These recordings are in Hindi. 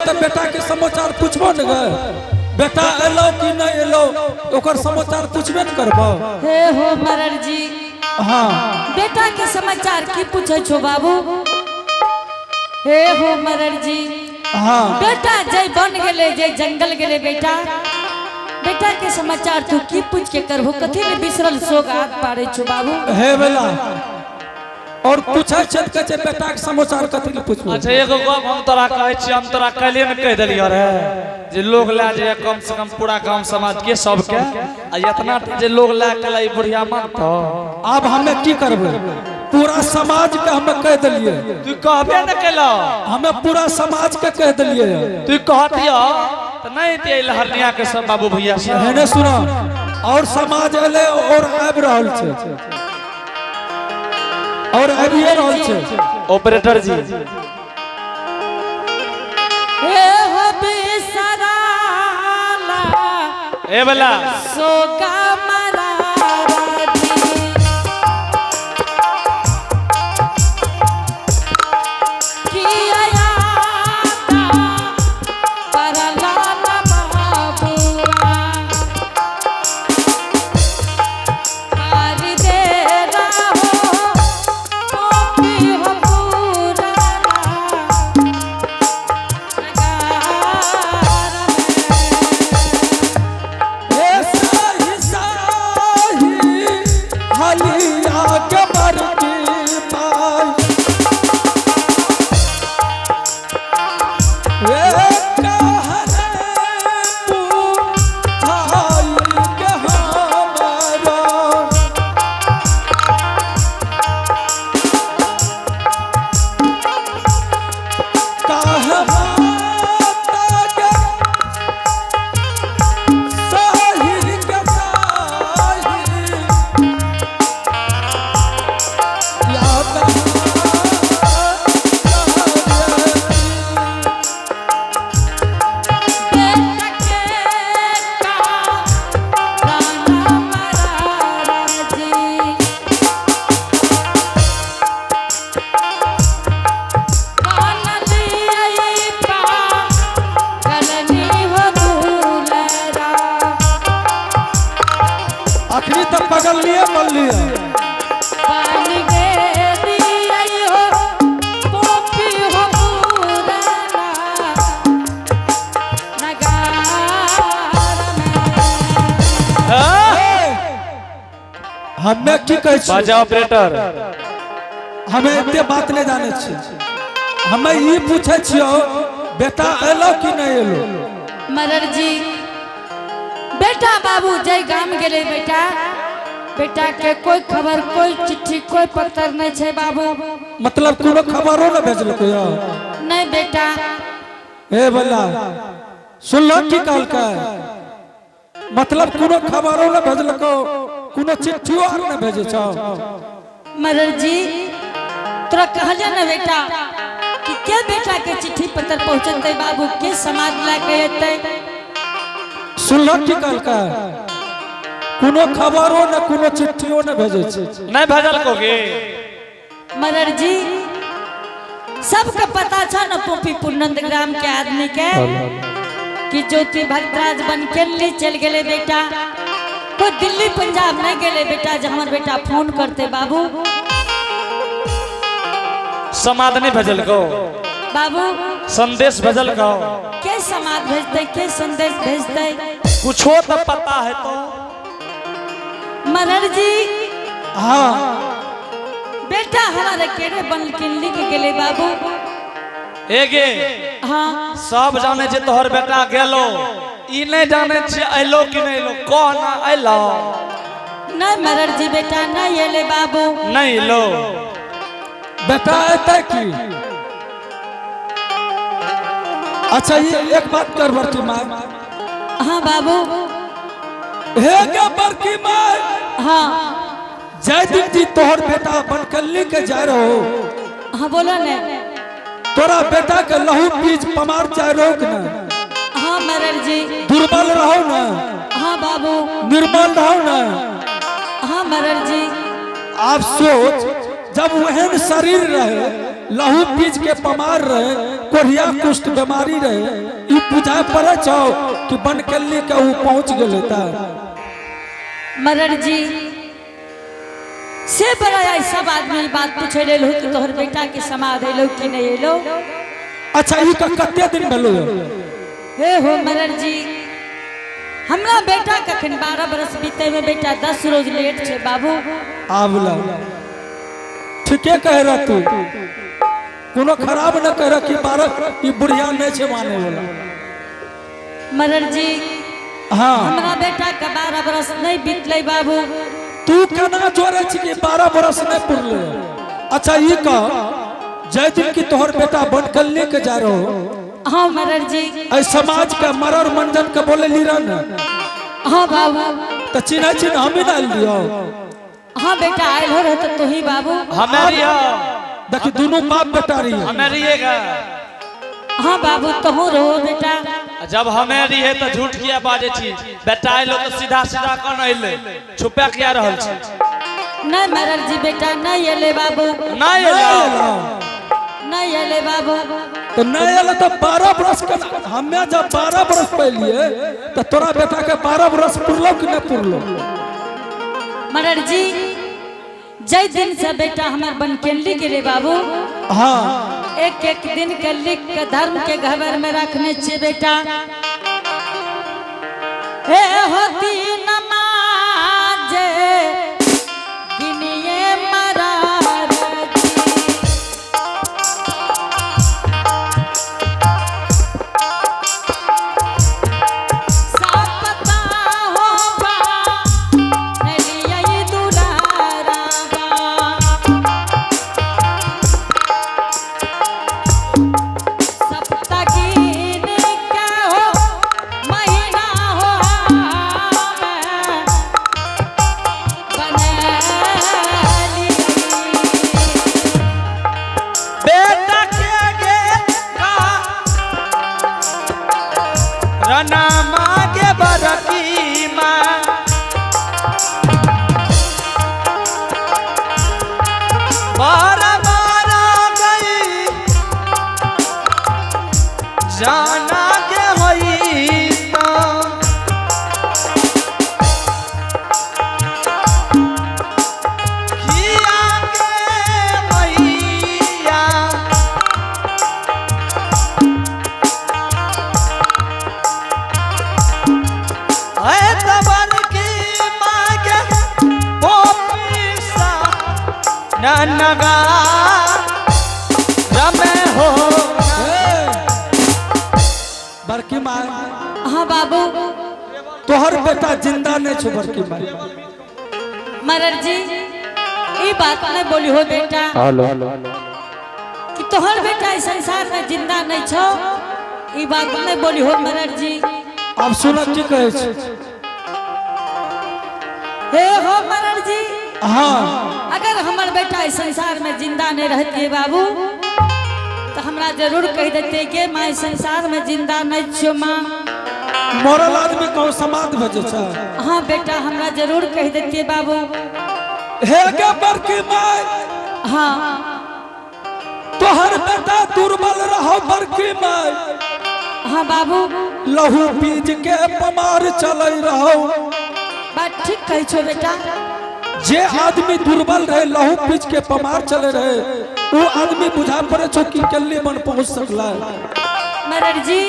तो बेटा के समाचार पूछबो न गे बेटा एलो कि नहीं एलो ओकर समाचार पूछबे न करबो हे हो मरर जी हाँ बेटा के समाचार की पूछे छो बाबू हे हो मरर जी हाँ बेटा जय बन गेले जय जंगल गेले बेटा बेटा के समाचार तू की पूछ के करबो कथि ले बिसरल सोगात पारे छो बाबू हे बेला और पूछे छत के बेटा के समाचार कथि ले पूछबो अच्छा एगो गप हम तोरा कहै छी हम तोरा काल्हि में कह देलियो रे जे लोग ला जे कम से कम पूरा गांव समाज के सब के आ इतना जे लोग ला के लाई बुढ़िया मत तो अब हमें की करबे पूरा समाज के हमें कह दिलिए तू कहबे न केलो हमें पूरा समाज के कह दिलिए तू कहतियो त नहीं ते लहरनिया के सब बाबू भैया से है ने सुनो और समाज एले और आबि रहल छै और आबिए रहल छै ऑपरेटर जी हे हो बिसराला ए बला सोगा अखनी तक पकड़ लिए बोल लिए पानी गे दिया हो पोपी हो पूरा नगार में हमें की कहै छी बाजा ऑपरेटर हमें एते बात नहीं जाने छी हमें ई पूछे छियो बेटा एलो कि नहीं एलो मरर जी बेटा बाबू जय गाम गेले बेटा बेटा के कोई खबर कोई चिट्ठी कोई पत्र नहीं छे बाबू मतलब कोनो खबरो न भेजलको या नहीं बेटा ए बल्ला सुन लो की कहल का मतलब कोनो खबरो न भेजलको कोनो चिट्ठियो आर न भेजे छ मरर जी तोरा कहले न बेटा कि के बेटा के चिट्ठी पत्र पहुंचते बाबू के समाज ला के एते सुन लो की कहल का कोनो खबरो न कोनो चिट्ठियो न भेजे छ नहीं भेजल कोगे मरर जी सबके पता छ न पोपी पूर्णंद ग्राम के आदमी के कि ज्योति भक्तराज बन के लिए चल गेले बेटा कोई दिल्ली पंजाब नहीं गेले बेटा जे हमर बेटा फोन करते बाबू समाद नहीं भेजल को बाबू संदेश भेजल को के समाद भेजते के संदेश भेजते कुछो तो पता है तो मरर जी हां बेटा हमारे केरे बन के लिख गेले बाबू एगे हाँ सब जाने जे तोहर बेटा गेलो ई नहीं जाने छे आइलो कि नहीं लो कह ना आइलो नहीं मरर जी बेटा नहीं एले बाबू नहीं लो बेटा एते की अच्छा ये एक बात कर बड़की माँ हाँ बाबू हे क्या बड़की माँ हाँ जय दिन जी तोहर बेटा बनकल्ली के जा रहो हाँ बोलो ने तोरा बेटा के लहू पीज पमार चाय रोक न हाँ मरर जी दुर्बल रहो न हाँ बाबू निर्मल रहो न हाँ मरर जी आप सोच जब वहन शरीर रहे लहू पीज के पमार रहे, कोढ़िया कुष्ठ बीमारी रहे, ई बुझा पड़े छो कि बनकल्ली के ऊ पहुंच गेले ता। मरर जी से बड़ा आई सब आदमी बात पूछे ले लो कि तोहर बेटा के समाध है लो कि नहीं लो। अच्छा ई का कते दिन भेलो हे हो मरर जी हमरा बेटा कखन 12 बरस बीते में बेटा 10 रोज लेट छे बाबू। आवला ठीके कह रहा तू, कोनो खराब न कह रहा कि 12 ई बुढ़िया नहीं छे माने वाला। मरर जी हाँ हमरा बेटा का 12 बरस नहीं बीतले बाबू। तू केना जोरे छी कि 12 बरस नहीं पुरले। अच्छा ई का जय दिन की तोहर बेटा बनकल्ली के जा रहो। हाँ मरर जी ऐ समाज का मरर मंजन के बोले लीरन। हाँ बाबू तो चिन्ह चिन्ह हम ही डाल दियो। हाँ बेटा आयल हो रहे तो ही बाबू। हमेरी हो देखी दोनों बाप बेटा रही है। हमेरी है। हाँ बाबू तो रहो बेटा। जब हमेरी है तो झूठ किया बाजे छी, बेटा आइलो तो सीधा सीधा कौन आइले, छुपा किया रहल छी। नहीं मरर जी बेटा नहीं एले बाबू। नहीं आइलो नहीं एले बाबू। तो नहीं आला तो 12 बरस के हमें जब 12 बरस पहले तो तोरा बेटा के 12 बरस पुरलो कि नहीं पुरलो। मरर जी जय दिन से बेटा हमार बनकेली गेले बाबू। हाँ एक एक दिन के लिख के धर्म के घर में रखने छे बेटा। हे होती नमाज गिनिए मरार जी। सब पता होगा नलिया ये दुलारा सप्तगिन क्या हो महीना हो बनली। बेटा के गे का रना मागे बरकी मां बारा बारा गई जाना के होई तो किया के मैया है तबन की मां के पोपीसा ननगा रमे हो बड़की माँ हाँ बाबू तोहर बेटा जिंदा नहीं छो। बड़की माँ मरर जी ये बात नहीं बोली हो बेटा कि तोहर बेटा इस संसार में जिंदा नहीं छो। ये बात नहीं बोली हो मरर जी। अब सुन की कहे छी। हे हो मरर जी हाँ अगर हमार बेटा इस संसार में जिंदा नहीं रहती बाबू तो हमरा जरूर कह देते कि माँ इस संसार में जिंदा नहीं छो माँ। मरल आदमी को समाध भजे छ। हाँ बेटा हमरा जरूर कह देते बाबू। हे गे बड़की माँ हाँ तोहर बेटा दुर्बल रहो। बड़की माँ हाँ बाबू लहू पीज के पमार चल रहो। बात ठीक कही छो बेटा। जे आदमी दुर्बल रहे लहू पीज के पमार चले रहे वो आदमी बुझा पड़े छो कि कल्ली बन पहुंच सकला। मरर जी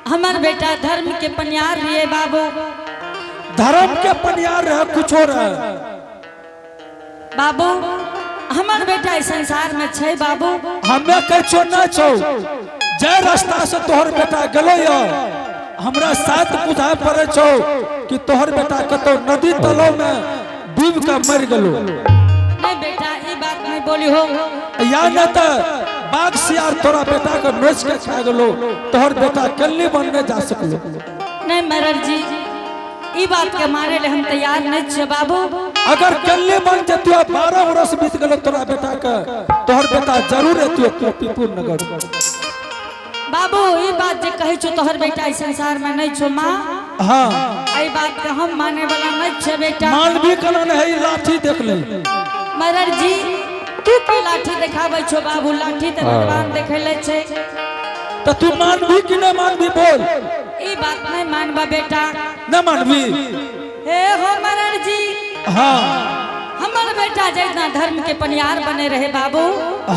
हमार बेटा धर्म के पनियार रहे बाबू। धर्म के पनियार रहे कुछो रहे बाबू हमार बेटा इस संसार में छे बाबू। हमें कह छो न छो जे रास्ता से तोहर बेटा गलो या हमरा साथ बुझा पड़े छो कि तोहर बेटा कतो नदी तलो में डूब के मर गलो। नहीं बेटा ये बात नहीं बोली हो। या न त बाघ सियार तोरा बेटा के नोच के खा गलो तोहर बेटा कल्ली बनने जा सकलो। नहीं मरर जी ये बात के मारे ले हम तैयार नहीं छे बाबू। अगर कल्ली बन जतियो 12 वर्ष बीत गलो तोरा बेटा का तोहर बेटा जरूर एतियो पीपुर नगर। बाबू ये बात जे कहे छो तोहर बेटा इस संसार में नहीं छो माँ। हाँ ये बात के हम माने वाला नहीं छे बेटा। मानवी कलन है लाठी देख ले। मरर जी तू की लाठी देखाबै छो बाबू लाठी त भगवान देखैले छै तो तू मानबी कि न मानबी बोल ई बात नहीं मानबा बेटा न मानबी हे हो मरण जी हाँ हमर बेटा जैना धर्म के पनियार बने रहे बाबू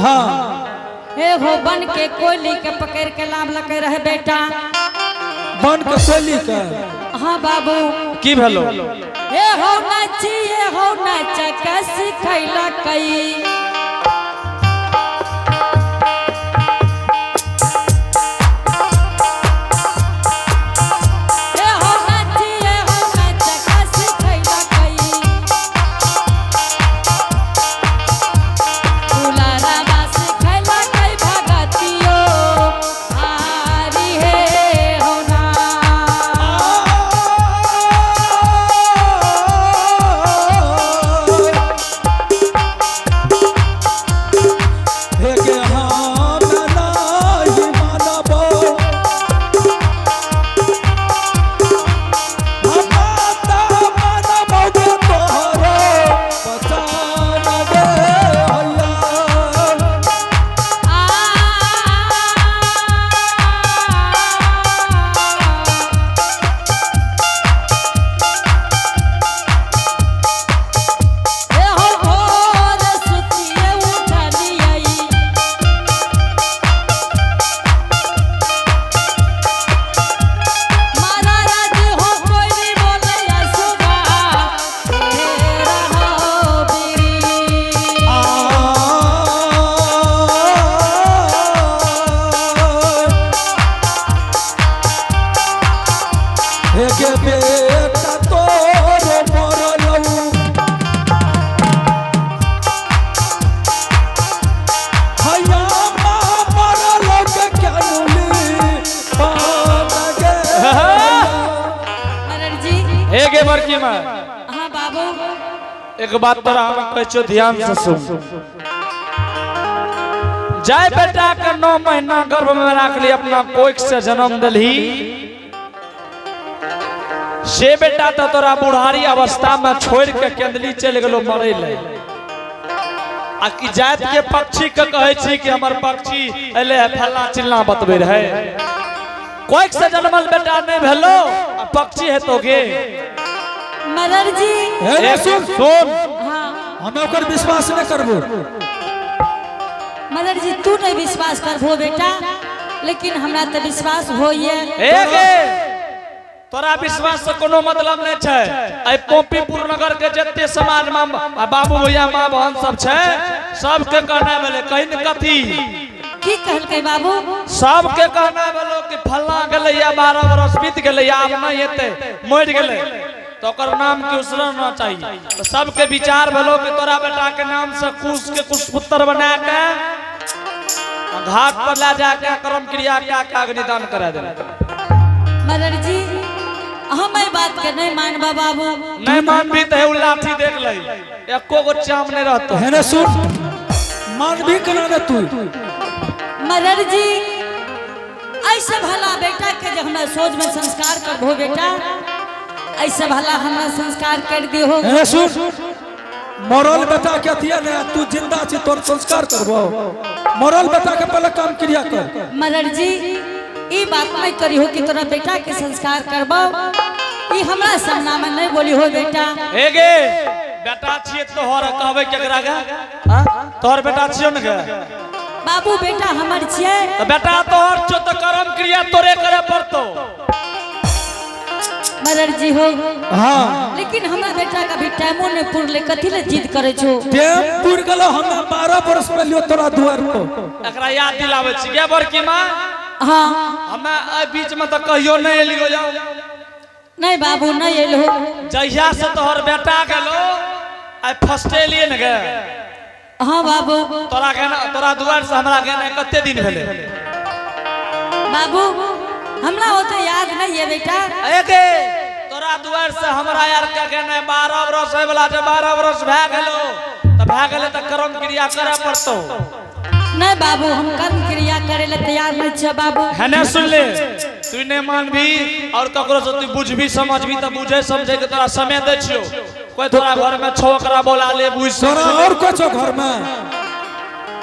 हाँ हे हो बन के कोयली के पकड़ के लाभ लगे रहे बेटा बन के कोयली के हाँ बाबू की भेलो हे हो नाची हे हो नाच के सिखैला कई हाँ बाबू एक बात तोरा हम कहै छौ ध्यान से सुन जाय बेटा के 9 महीना गर्भ में राख ली अपना कोख से जन्म दलही से बेटा तो तोरा बुढ़ारी अवस्था में छोड़ के केंदली चल गेलो मरे ले आ की जात के पक्षी के कहै छी कि हमर पक्षी एले फल्ला चिल्ला बतबे रहे कोख से जन्मल बेटा नहीं भेलो पक्षी है तो गे मदर जी सुन हाँ हमें ओकर विश्वास नहीं करबो मदर जी तू नहीं विश्वास करबो बेटा लेकिन हमरा तो विश्वास होइए तोरा विश्वास से कोनो मतलब नहीं छै आई पोपीपुर नगर के जत्ते समाज में बाबू भैया मां बहन सब छै सब के कहना भेले कहीं न कथी की कहलकै बाबू सब के कहना भेलो कि फल्ला गेले या 12 वर्ष बीत गेले या अब नहीं हेते मर गेले तो ओकर नाम के उसरना चाहिए तो सबके विचार भेलो कि तोरा बेटा के नाम से कुश के कुशपुत्र बना के घाट पर ला जाके कर्म क्रिया के अग्निदान करा दे मदर जी हम ई बात के नहीं मानबा बाबू नहीं मानबी तो है लाठी देख ले एको गो चाम नहीं रहतो है ना सुन मानबी कना न तू मदर जी ऐसे भला बेटा के जब हमरा सोच में संस्कार करबो बेटा ऐसे भला हमरा संस्कार कर दी हो है सुन मरल बेटा के अथिया ने तू जिंदा छी तोर संस्कार करबो मरल बेटा के पहले काम क्रिया कर मदर जी ई बात नहीं करी हो कि तोरा बेटा के संस्कार करबो ई हमरा सामना में नहीं बोली हो बेटा हे गे बेटा छिए तोहर कहबे केकरा गे हां तोहर बेटा छियो न गे बाबू बेटा हमर छिए तो बेटा तोहर छो तो कर्म क्रिया तोरे करे पड़तो मदर जी हो हां लेकिन हमरा बेटा का भी टाइमो ने पुरले कथि ले जिद करे छो टाइम पुर गेलो हम 12 वर्ष में लियो तोरा दुआर पर एकरा याद दिलावे छी गे बड़की मां हां हमें ए बीच में तो कहियो नहीं एलियो जाओ नहीं बाबू नहीं एलो जहिया से तोहर बेटा गेलो आई फर्स्ट लिए न गे हां बाबू तोरा कहना तोरा दुआर से हमरा कहना कते दिन भेले बाबू हमरा होते याद नहीं है बेटा एके तोरा दुआर से हमरा यार के कहना 12 वर्ष होय वाला जे 12 वर्ष भए गेलो त भए गेले त कर्म क्रिया करे पड़तो नहीं बाबू हम कर्म क्रिया करे ले तैयार नहीं छ बाबू है ना सुन ले तू नहीं मानबी और ककरो से तू बुझबी समझबी त बुझे समझे के तोरा समय दे छियो कोई तोरा घर में छो ओकरा बोला ले बुझ तोरा और कुछ घर में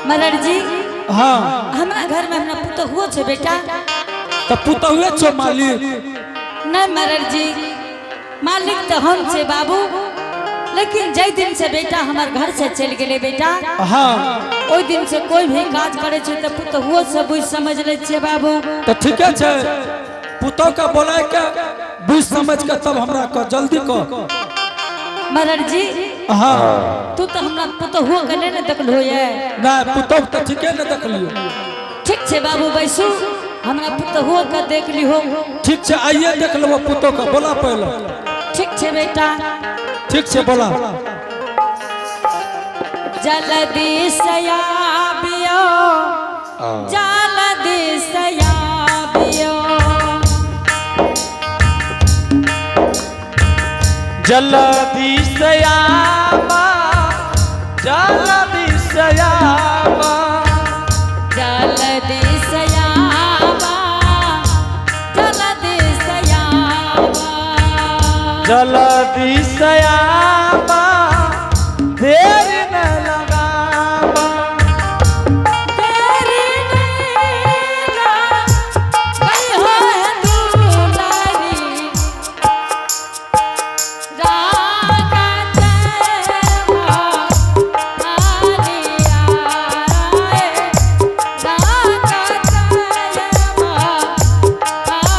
मरर जी हाँ हमारा घर में हमरा पुतहुओ छे बेटा। तो पुतहुए छो मालिक। नहीं मरर जी मालिक तो हम छे बाबू, लेकिन जय दिन से बेटा हमार घर से चल गए बेटा, हाँ ओई दिन से कोई भी काज करे छे तो पुतहुओ से बुझ समझ ले छे बाबू। तो ठीक है पुतौ का बोला के बुझ समझ के तब हमरा को जल्दी को। मरर जी हाँ तू तो हमरा पुतहुओ के नहीं देखलो ये। ना पुतौ तो ठीक है न देख लियो। ठीक छे बाबू बैसू, हमरा पुतहुओ का देख लिहो। ठीक है आइए देख लो पुतौ का बोला पहले। ठीक छे बेटा। ठीक से बोला। जल्दी सयाबियो जल्दी सयाबियो जल्दी सयामा जल्दी सयामा जल्दी सयाबा जल्दी सयाबा जल्दी सयामा देर न लगावा तेरी नैना कहीं हो है दुलारी रागा तेरा आलिया रागा तेरा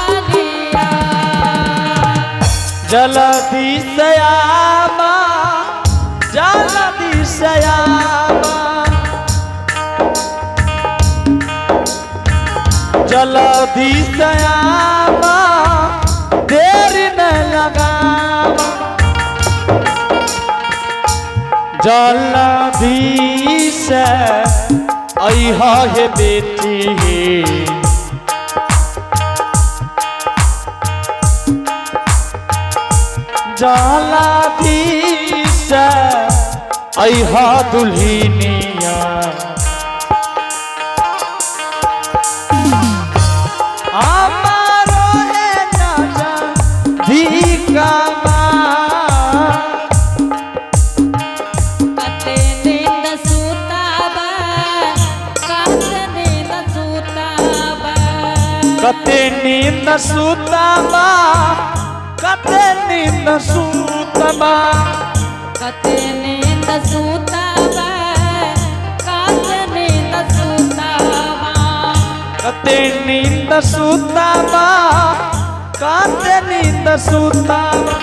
आलिया जल्दी सयामा जल्दी सयामा जल्दी सयामा देर न लगावा जल्दी से अइहा हे बेटी जल्दी से अइहा दुल्हनिया हमारो है ना दीकामा कते नींद सुताबा कते नींद सुताबा कते नींद सुताबा कते नींद सुताबा कते नींद सुताबा कते नींद सुताबा कते नींद सुताबा कते नींद सुताबा